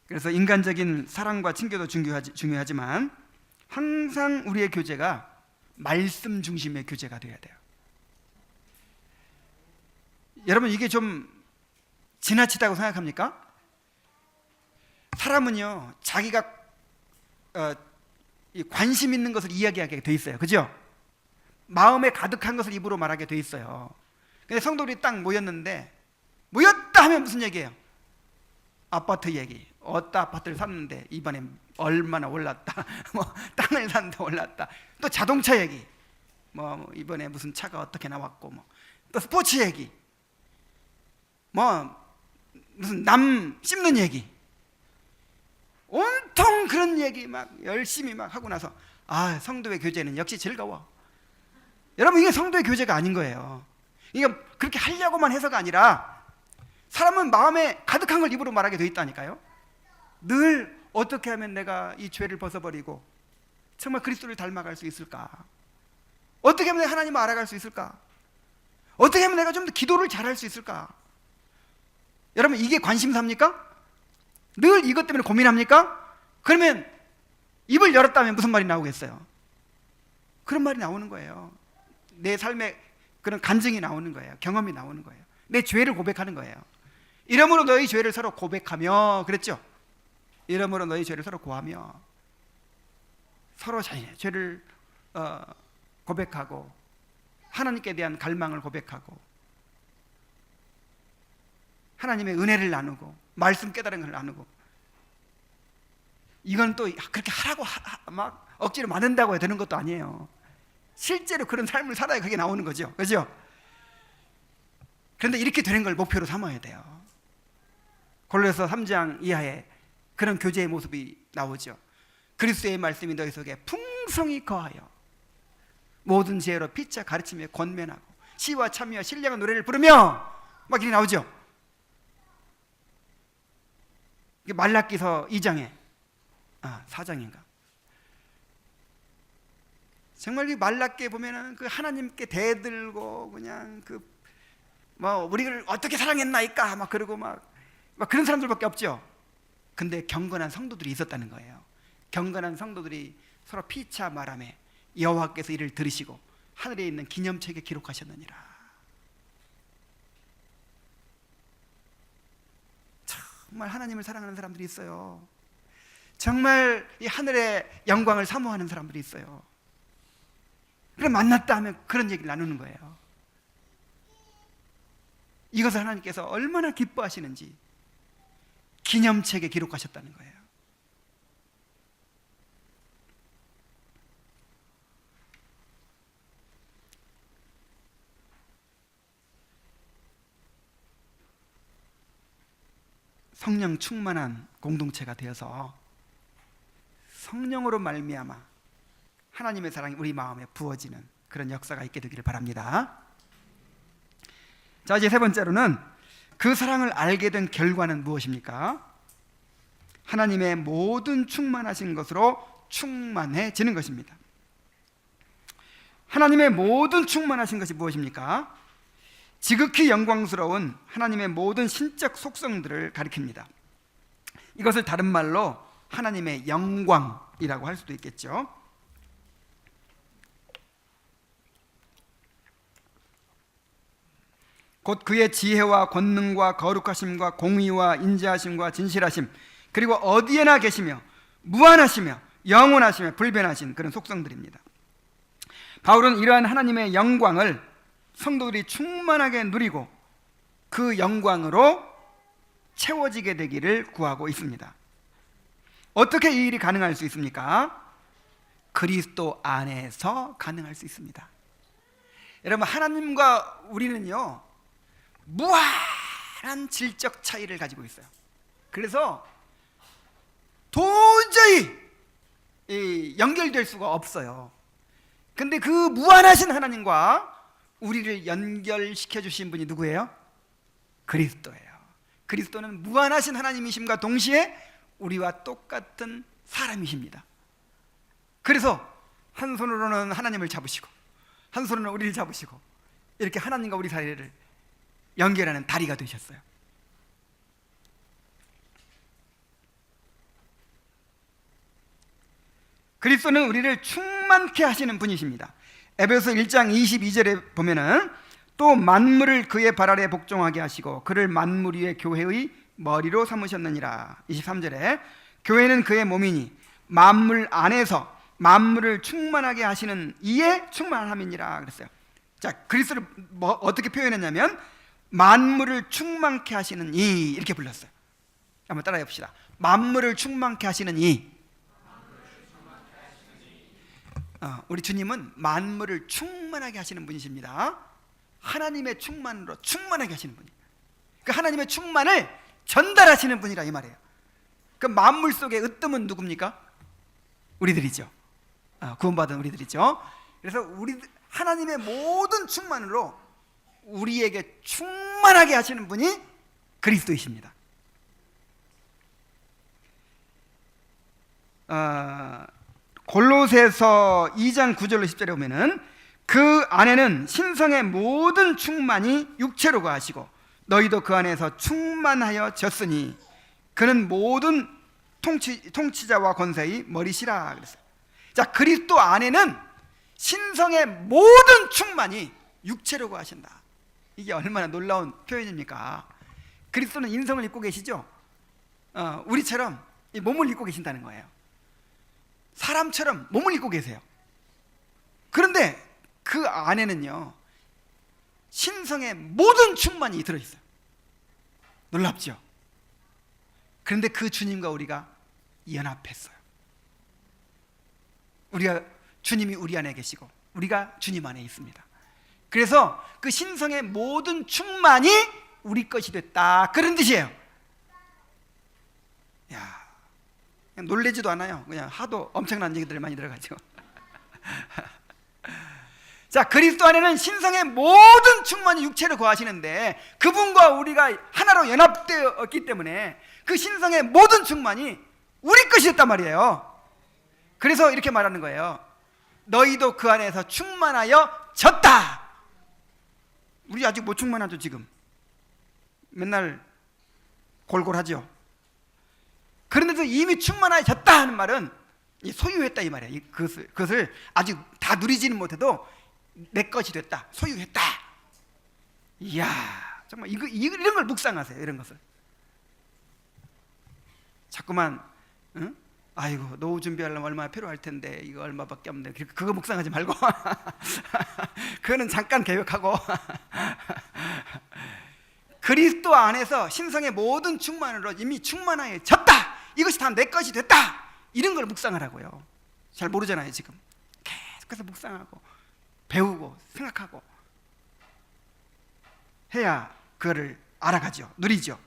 [SPEAKER 1] 그래서 인간적인 사랑과 친교도 중요하지만 항상 우리의 교제가 말씀 중심의 교제가 되어야 돼요. 여러분, 이게 좀 지나치다고 생각합니까? 사람은요, 자기가 관심 있는 것을 이야기하게 돼 있어요. 그죠? 마음에 가득한 것을 입으로 말하게 돼 있어요. 근데 성도들이 딱 모였는데, 모였다 하면 무슨 얘기예요? 아파트 얘기. 어따 아파트를 샀는데 이번에 얼마나 올랐다. 뭐 땅을 샀는데 올랐다. 또 자동차 얘기. 뭐 이번에 무슨 차가 어떻게 나왔고, 뭐 또 스포츠 얘기. 뭐 무슨 남 씹는 얘기. 온통 그런 얘기 막 열심히 막 하고 나서 성도의 교제는 역시 즐거워. 여러분, 이게 성도의 교제가 아닌 거예요. 이게 그렇게 하려고만 해서가 아니라 사람은 마음에 가득한 걸 입으로 말하게 돼 있다니까요. 늘 어떻게 하면 내가 이 죄를 벗어버리고 정말 그리스도를 닮아갈 수 있을까? 어떻게 하면 내가 하나님을 알아갈 수 있을까? 어떻게 하면 내가 좀 더 기도를 잘할 수 있을까? 여러분, 이게 관심사입니까? 늘 이것 때문에 고민합니까? 그러면 입을 열었다면 무슨 말이 나오겠어요? 그런 말이 나오는 거예요. 내 삶에 그런 간증이 나오는 거예요. 경험이 나오는 거예요. 내 죄를 고백하는 거예요. 이러므로 너희 죄를 서로 고백하며, 그랬죠? 이러므로 너희 죄를 서로 고하며, 서로 자신의 죄를 고백하고 하나님께 대한 갈망을 고백하고 하나님의 은혜를 나누고 말씀 깨달은 걸 나누고. 이건 또 그렇게 하라고 막 억지로 만든다고 해야 되는 것도 아니에요. 실제로 그런 삶을 살아야 그게 나오는 거죠. 그죠? 그런데 이렇게 되는 걸 목표로 삼아야 돼요. 골로새 3장 이하에 그런 교제의 모습이 나오죠. 그리스도의 말씀이 너희 속에 풍성히 거하여 모든 지혜로 피차 가르치며 권면하고 시와 참여와 신령한 노래를 부르며, 막 이렇게 나오죠. 말라기서 2장에 4장인가, 정말 이 말라기에 보면은 그 하나님께 대들고 그냥 뭐 우리를 어떻게 사랑했나이까 막 그러고 막 그런 사람들밖에 없죠. 근데 경건한 성도들이 있었다는 거예요. 경건한 성도들이 서로 피차 말하며 여호와께서 이를 들으시고 하늘에 있는 기념책에 기록하셨느니라. 정말 하나님을 사랑하는 사람들이 있어요. 정말 이 하늘의 영광을 사모하는 사람들이 있어요. 그래, 만났다 하면 그런 얘기를 나누는 거예요. 이것을 하나님께서 얼마나 기뻐하시는지 기념책에 기록하셨다는 거예요. 성령 충만한 공동체가 되어서 성령으로 말미암아 하나님의 사랑이 우리 마음에 부어지는 그런 역사가 있게 되기를 바랍니다. 자, 이제 세 번째로는 그 사랑을 알게 된 결과는 무엇입니까? 하나님의 모든 충만하신 것으로 충만해지는 것입니다. 하나님의 모든 충만하신 것이 무엇입니까? 지극히 영광스러운 하나님의 모든 신적 속성들을 가리킵니다. 이것을 다른 말로 하나님의 영광이라고 할 수도 있겠죠. 곧 그의 지혜와 권능과 거룩하심과 공의와 인자하심과 진실하심, 그리고 어디에나 계시며 무한하시며 영원하시며 불변하신 그런 속성들입니다. 바울은 이러한 하나님의 영광을 성도들이 충만하게 누리고 그 영광으로 채워지게 되기를 구하고 있습니다. 어떻게 이 일이 가능할 수 있습니까? 그리스도 안에서 가능할 수 있습니다. 여러분, 하나님과 우리는요 무한한 질적 차이를 가지고 있어요. 그래서 도저히 연결될 수가 없어요. 근데 그 무한하신 하나님과 우리를 연결시켜 주신 분이 누구예요? 그리스도예요. 그리스도는 무한하신 하나님이심과 동시에 우리와 똑같은 사람이십니다. 그래서 한 손으로는 하나님을 잡으시고 한 손으로는 우리를 잡으시고 이렇게 하나님과 우리 사이를 연결하는 다리가 되셨어요. 그리스도는 우리를 충만케 하시는 분이십니다. 에베소 1장 22절에 보면은 또 만물을 그의 발 아래 복종하게 하시고 그를 만물 위의 교회의 머리로 삼으셨느니라. 23절에 교회는 그의 몸이니 만물 안에서 만물을 충만하게 하시는 이에 충만함이니라 그랬어요. 자, 그리스도를 어떻게 표현했냐면 만물을 충만케 하시는 이 이렇게 불렀어요. 한번 따라해 봅시다. 만물을 충만케 하시는 이. 우리 주님은 만물을 충만하게 하시는 분이십니다. 하나님의 충만으로 충만하게 하시는 분이에요. 그 하나님의 충만을 전달하시는 분이라 이 말이에요. 그 만물 속에 으뜸은 누굽니까? 우리들이죠. 구원받은 우리들이죠. 그래서 우리 하나님의 모든 충만으로 우리에게 충만하게 하시는 분이 그리스도이십니다. 골로새서 2장 9절로 10절에 보면은 그 안에는 신성의 모든 충만이 육체로 거하시고 너희도 그 안에서 충만하여 졌으니 그는 모든 통치자와 권세의 머리시라 그랬어요. 자, 그리스도 안에는 신성의 모든 충만이 육체로 거하신다. 이게 얼마나 놀라운 표현입니까? 그리스도는 인성을 입고 계시죠? 우리처럼 이 몸을 입고 계신다는 거예요. 사람처럼 몸을 입고 계세요. 그런데 그 안에는요 신성의 모든 충만이 들어있어요. 놀랍죠? 그런데 그 주님과 우리가 연합했어요. 주님이 우리 안에 계시고 우리가 주님 안에 있습니다. 그래서 그 신성의 모든 충만이 우리 것이 됐다, 그런 뜻이에요. 야, 그냥 놀래지도 않아요. 그냥 하도 엄청난 얘기들 많이 들어가지고. 자, 그리스도 안에는 신성의 모든 충만이 육체로 거하시는데 그분과 우리가 하나로 연합되었기 때문에 그 신성의 모든 충만이 우리 것이 됐단 말이에요. 그래서 이렇게 말하는 거예요. 너희도 그 안에서 충만하여 졌다. 우리 아직 못 충만하죠. 지금 맨날 골골하죠. 그런데도 이미 충만하여 졌다 하는 말은 소유했다 이 말이에요. 그것을 아직 다 누리지는 못해도 내 것이 됐다, 소유했다. 이야, 정말 이런 걸 묵상하세요. 이런 것을 자꾸만 아이고 노후 준비하려면 얼마나 필요할 텐데 이거 얼마밖에 없는데 그거 묵상하지 말고 그거는 잠깐 계획하고 그리스도 안에서 신성의 모든 충만으로 이미 충만해졌다, 이것이 다 내 것이 됐다, 이런 걸 묵상하라고요. 잘 모르잖아요. 지금 계속해서 묵상하고 배우고 생각하고 해야 그거를 알아가죠. 누리죠.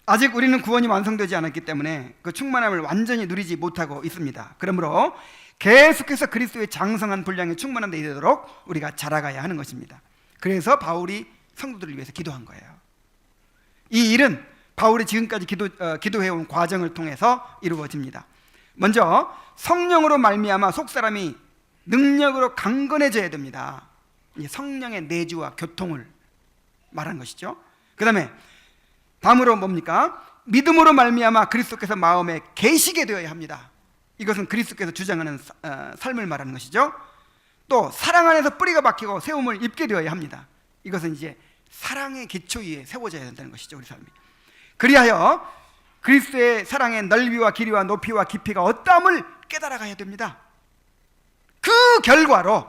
[SPEAKER 1] 아직 우리는 구원이 완성되지 않았기 때문에 그 충만함을 완전히 누리지 못하고 있습니다. 그러므로 계속해서 그리스도의 장성한 분량이 충만한 데 이르도록 우리가 자라가야 하는 것입니다. 그래서 바울이 성도들을 위해서 기도한 거예요. 이 일은 바울이 지금까지 기도해온 과정을 통해서 이루어집니다. 먼저 성령으로 말미암아 속사람이 능력으로 강건해져야 됩니다. 성령의 내주와 교통을 말한 것이죠. 그 다음으로 뭡니까? 믿음으로 말미암아 그리스도께서 마음에 계시게 되어야 합니다. 이것은 그리스도께서 주장하는 삶을 말하는 것이죠. 또 사랑 안에서 뿌리가 박히고 세움을 입게 되어야 합니다. 이것은 이제 사랑의 기초 위에 세워져야 된다는 것이죠. 우리 삶이. 그리하여 그리스도의 사랑의 넓이와 길이와 높이와 깊이가 어떠함을 깨달아가야 됩니다. 그 결과로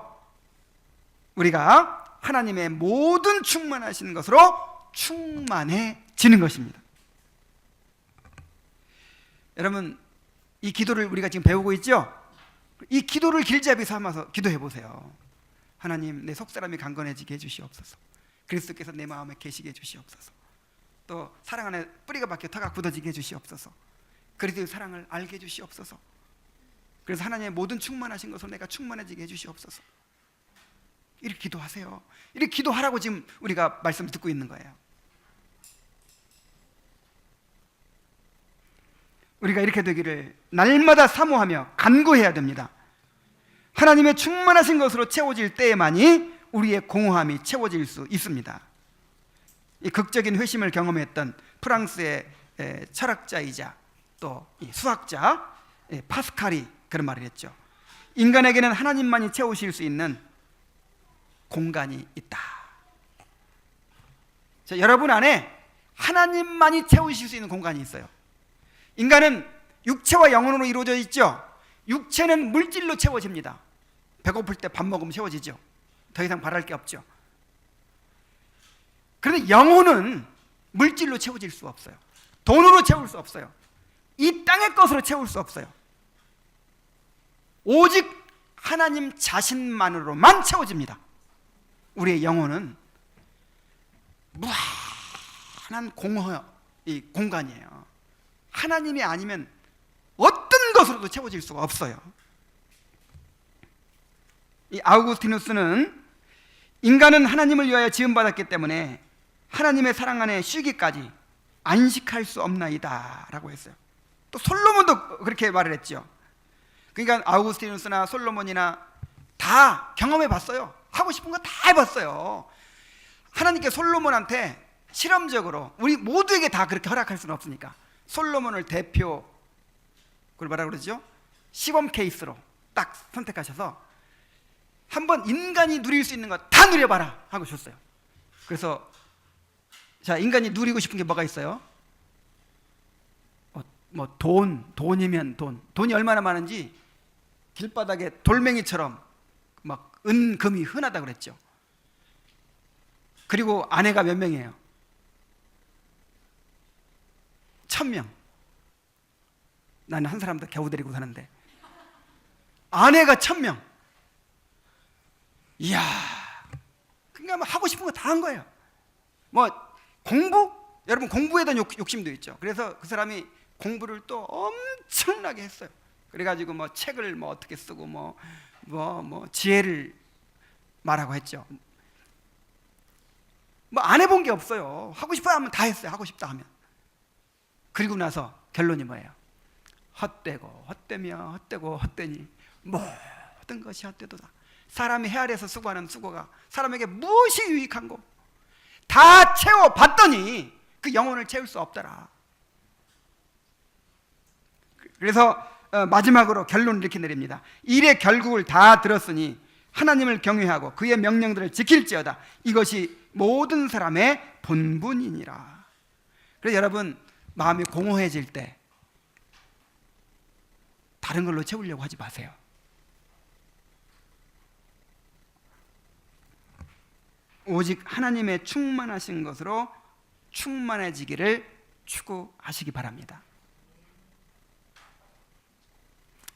[SPEAKER 1] 우리가 하나님의 모든 충만하신 것으로 충만해지는 것입니다. 여러분, 이 기도를 우리가 지금 배우고 있죠? 이 기도를 길잡이 삼아서 기도해 보세요. 하나님, 내 속사람이 강건해지게 해주시옵소서. 그리스도께서 내 마음에 계시게 해주시옵소서. 또 사랑 안에 뿌리가 박혀 터가 굳어지게 해주시옵소서. 그리스도의 사랑을 알게 해주시옵소서. 그래서 하나님의 모든 충만하신 것으로 내가 충만해지게 해주시옵소서. 이렇게 기도하세요. 이렇게 기도하라고 지금 우리가 말씀을 듣고 있는 거예요. 우리가 이렇게 되기를 날마다 사모하며 간구해야 됩니다. 하나님의 충만하신 것으로 채워질 때에만이 우리의 공허함이 채워질 수 있습니다. 이 극적인 회심을 경험했던 프랑스의 철학자이자 또 수학자 파스칼이 그런 말을 했죠. 인간에게는 하나님만이 채우실 수 있는 공간이 있다. 자, 여러분 안에 하나님만이 채우실 수 있는 공간이 있어요. 인간은 육체와 영혼으로 이루어져 있죠. 육체는 물질로 채워집니다. 배고플 때 밥 먹으면 채워지죠. 더 이상 바랄 게 없죠. 그런데 영혼은 물질로 채워질 수 없어요. 돈으로 채울 수 없어요. 이 땅의 것으로 채울 수 없어요. 오직 하나님 자신만으로만 채워집니다. 우리의 영혼은 무한한 이 공간이에요. 하나님이 아니면 어떤 것으로도 채워질 수가 없어요. 이 아우구스티누스는 인간은 하나님을 위하여 지음받았기 때문에 하나님의 사랑 안에 쉬기까지 안식할 수 없나이다 라고 했어요. 또 솔로몬도 그렇게 말을 했죠. 그러니까 아우구스티누스나 솔로몬이나 다 경험해 봤어요. 하고 싶은 거 다 해봤어요. 하나님께 솔로몬한테 실험적으로 우리 모두에게 다 그렇게 허락할 수는 없으니까 솔로몬을 대표, 그걸 뭐라 그러죠? 시범 케이스로 딱 선택하셔서 한번 인간이 누릴 수 있는 거 다 누려봐라 하고 줬어요. 그래서 자, 인간이 누리고 싶은 게 뭐가 있어요? 돈이면 돈이 얼마나 많은지 길바닥에 돌멩이처럼 막 은금이 흔하다고 그랬죠. 그리고 아내가 몇 명이에요? 1000명. 나는 한 사람도 겨우 데리고 사는데 아내가 1000명. 이야, 그러니까 뭐 하고 싶은 거 다 한 거예요. 뭐 공부? 여러분 공부에 대한 욕심도 있죠. 그래서 그 사람이 공부를 또 엄청나게 했어요. 그래가지고 뭐 책을 뭐 어떻게 쓰고 뭐 지혜를 말하고 했죠. 뭐 안 해본 게 없어요. 하고 싶어 하면 다 했어요. 하고 싶다 하면. 그리고 나서 결론이 뭐예요? 헛되고 헛되며 헛되고 헛되니 모든 것이 헛되도다. 사람이 해 아래에서 수고하는 수고가 사람에게 무엇이 유익한고? 다 채워봤더니 그 영혼을 채울 수 없더라. 그래서 마지막으로 결론을 이렇게 내립니다. 일의 결국을 다 들었으니 하나님을 경외하고 그의 명령들을 지킬지어다. 이것이 모든 사람의 본분이니라. 그래서 여러분 마음이 공허해질 때 다른 걸로 채우려고 하지 마세요. 오직 하나님의 충만하신 것으로 충만해지기를 추구하시기 바랍니다.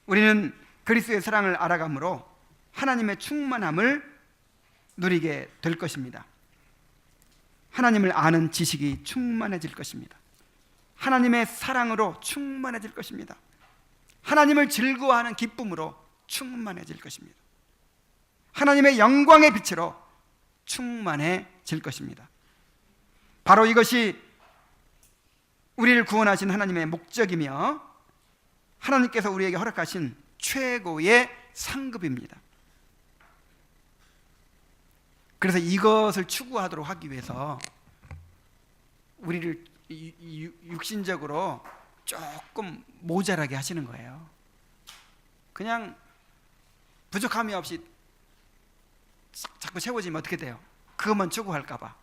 [SPEAKER 1] 우리는 그리스도의 사랑을 알아감으로 하나님의 충만함을 누리게 될 것입니다. 하나님을 아는 지식이 충만해질 것입니다. 하나님의 사랑으로 충만해질 것입니다. 하나님을 즐거워하는 기쁨으로 충만해질 것입니다. 하나님의 영광의 빛으로 충만해질 것입니다. 바로 이것이 우리를 구원하신 하나님의 목적이며 하나님께서 우리에게 허락하신 최고의 상급입니다. 그래서 이것을 추구하도록 하기 위해서 우리를 육신적으로 조금 모자라게 하시는 거예요. 그냥 부족함이 없이 자꾸 채워지면 어떻게 돼요? 그것만 추구할까 봐.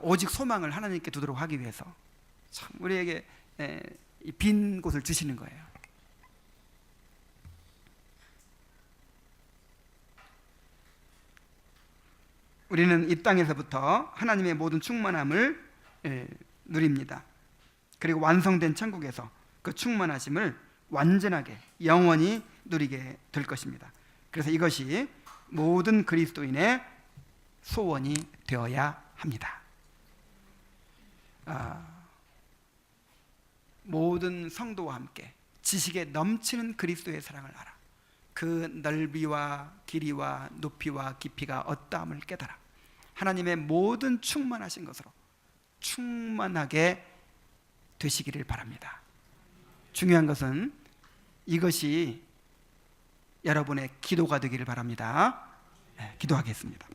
[SPEAKER 1] 오직 소망을 하나님께 두도록 하기 위해서 참 우리에게 빈 곳을 주시는 거예요. 우리는 이 땅에서부터 하나님의 모든 충만함을 누립니다. 그리고 완성된 천국에서 그 충만하심을 완전하게 영원히 누리게 될 것입니다. 그래서 이것이 모든 그리스도인의 소원이 되어야 합니다. 모든 성도와 함께 지식에 넘치는 그리스도의 사랑을 알아. 그 넓이와 길이와 높이와 깊이가 어떠함을 깨달아 하나님의 모든 충만하신 것으로 충만하게 되시기를 바랍니다. 중요한 것은 이것이 여러분의 기도가 되기를 바랍니다. 기도하겠습니다.